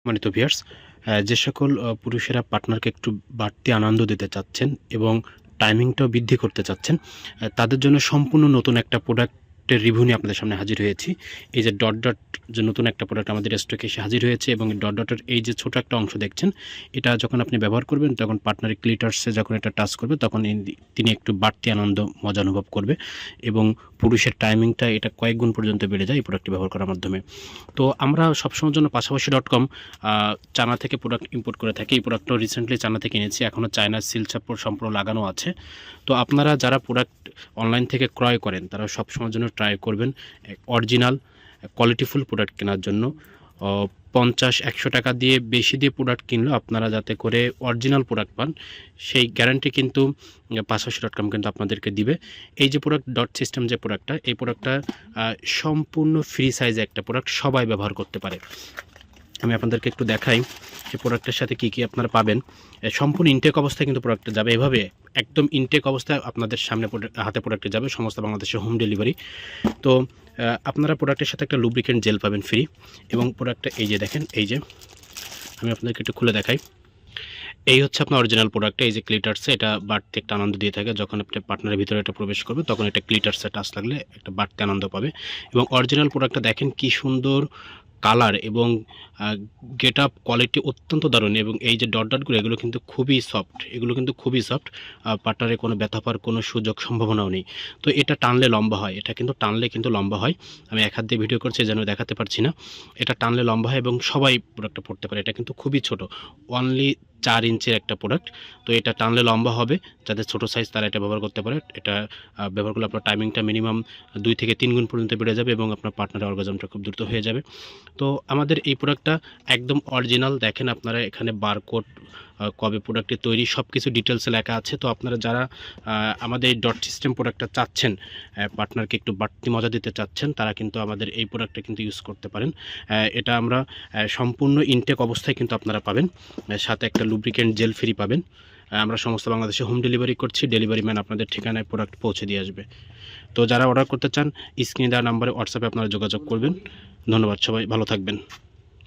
সম্মানিত ভিউয়ার্স, যে সকল পুরুষেরা পার্টনারকে একটু বাড়তি আনন্দ দিতে চাচ্ছেন এবং টাইমিংটাও বৃদ্ধি করতে চাচ্ছেন, তাদের জন্য সম্পূর্ণ নতুন একটা প্রোডাক্টের রিভিউ নিয়ে আপনাদের সামনে হাজির হয়েছি। এই যে ডট ডট যে নতুন একটা প্রোডাক্ট আমাদের স্টকে এসে হাজির হয়েছে এবং ডট ডটের এই যে ছোট একটা অংশ দেখছেন, এটা যখন আপনি ব্যবহার করবেন তখন পার্টনারের ক্লিটার্সে যখন এটা টাচ করবে তখন তিনি একটু বাড়তি আনন্দ মজা অনুভব করবে এবং পুরুষের টাইমিংটা এটা কয়েক গুণ পর্যন্ত বেড়ে যায় এই প্রোডাক্টটি ব্যবহার করার মাধ্যমে। তো আমরা সবসময়ের জন্য পাশাপাশি.com চায়না থেকে প্রোডাক্ট ইম্পোর্ট করে থাকি। এই প্রোডাক্টটাও রিসেন্টলি চায়না থেকে এনেছি। এখনও চায়নার সিল চাপড় সম্পূর্ণ লাগানো আছে। তো আপনারা যারা প্রোডাক্ট অনলাইন থেকে ক্রয় করেন তারা সবসময়ের জন্য ট্রাই করবেন অরিজিনাল কোয়ালিটিফুল প্রোডাক্ট কেনার জন্য। 50-100 টাকা দিয়ে বেশি দিয়ে প্রোডাক্ট কিনলেও আপনারা যাতে করে অরিজিনাল প্রোডাক্ট পান সেই গ্যারান্টি কিন্তু পাশাপাশি.com কিন্তু আপনাদেরকে দিবে। এই যে প্রোডাক্ট ডট সিস্টেম যে প্রোডাক্টটা, এই প্রোডাক্টটা সম্পূর্ণ ফ্রি সাইজে একটা প্রোডাক্ট, সবাই ব্যবহার করতে পারে। আমি আপনাদেরকে একটু দেখাই যে প্রোডাক্টের সাথে কী আপনারা পাবেন। সম্পূর্ণ ইনটেক অবস্থায় কিন্তু প্রোডাক্টটা যাবে, এভাবে একদম ইনটেক অবস্থায় আপনাদের সামনে হাতে প্রোডাক্টে যাবে, সমস্ত বাংলাদেশে হোম ডেলিভারি। তো আপনারা প্রোডাক্টের সাথে একটা লুব্রিকেন্ট জেল পাবেন ফ্রি এবং প্রোডাক্টটা এই যে দেখেন, এই যে আমি আপনাদেরকে একটু খুলে দেখাই। এই হচ্ছে আপনার অরিজিনাল প্রোডাক্টটা। এই যে ক্লিটার্সে এটা বাড়তি একটা আনন্দ দিয়ে থাকে, যখন আপনি পার্টনারের ভিতরে এটা প্রবেশ করবে তখন এটা ক্লিটার্সে টাচ লাগলে একটা বাড়তি আনন্দ পাবে। এবং অরিজিনাল প্রোডাক্টটা দেখেন কি সুন্দর কালার এবং গেট আপ কোয়ালিটি অত্যন্ত দারুণ। এবং এই যে ডট ডটগুলো এগুলো কিন্তু খুবই সফট, এগুলো কিন্তু খুবই সফট। পার্টনারে কোনো ব্যথা পাওয়ার কোনো সুযোগ সম্ভাবনাও নেই। তো এটা টানলে লম্বা হয়, এটা কিন্তু টানলে কিন্তু লম্বা হয়। আমি এক হাত দিয়ে ভিডিও করছি যেন দেখাতে পারছি না। এটা টানলে লম্বা হয় এবং সবাই প্রোডাক্টটা পড়তে পারে। এটা কিন্তু খুবই ছোট, অনলি 4 ইঞ্চির একটা প্রোডাক্ট। তো এটা টানলে লম্বা হবে, যাদের ছোটো সাইজ তারা এটা ব্যবহার করতে পারে। এটা ব্যবহার করলে আপনার টাইমিংটা মিনিমাম 2 থেকে 3 গুণ পর্যন্ত বেড়ে যাবে এবং আপনার পার্টনারের অর্গাজমটা খুব দ্রুত হয়ে যাবে। তো আমাদের এই প্রোডাক্টটা একদম অরিজিনাল। দেখেন আপনারা এখানে বারকোড, কবে প্রোডাক্টটি তৈরি সব কিছু ডিটেলসে লেখা আছে। তো আপনারা যারা আমাদের এই ডট সিস্টেম প্রোডাক্টটা চাচ্ছেন, পার্টনারকে একটু বাড়তি মজা দিতে চাচ্ছেন, তারা কিন্তু আমাদের এই প্রোডাক্টটা কিন্তু ইউজ করতে পারেন। এটা আমরা সম্পূর্ণ ইনটেক অবস্থায় কিন্তু আপনারা পাবেন, সাথে একটা লুব্রিকেন্ট জেল ফ্রি পাবেন। আমরা সমস্ত বাংলাদেশে হোম ডেলিভারি করছি, ডেলিভারি ম্যান আপনাদের ঠিকানায় প্রোডাক্ট পৌঁছে দিয়ে আসবে। তো যারা অর্ডার করতে চান স্ক্রিনে দেওয়া নাম্বারে হোয়াটসঅ্যাপে আপনারা যোগাযোগ করবেন। ধন্যবাদ, সবাই ভালো থাকবেন।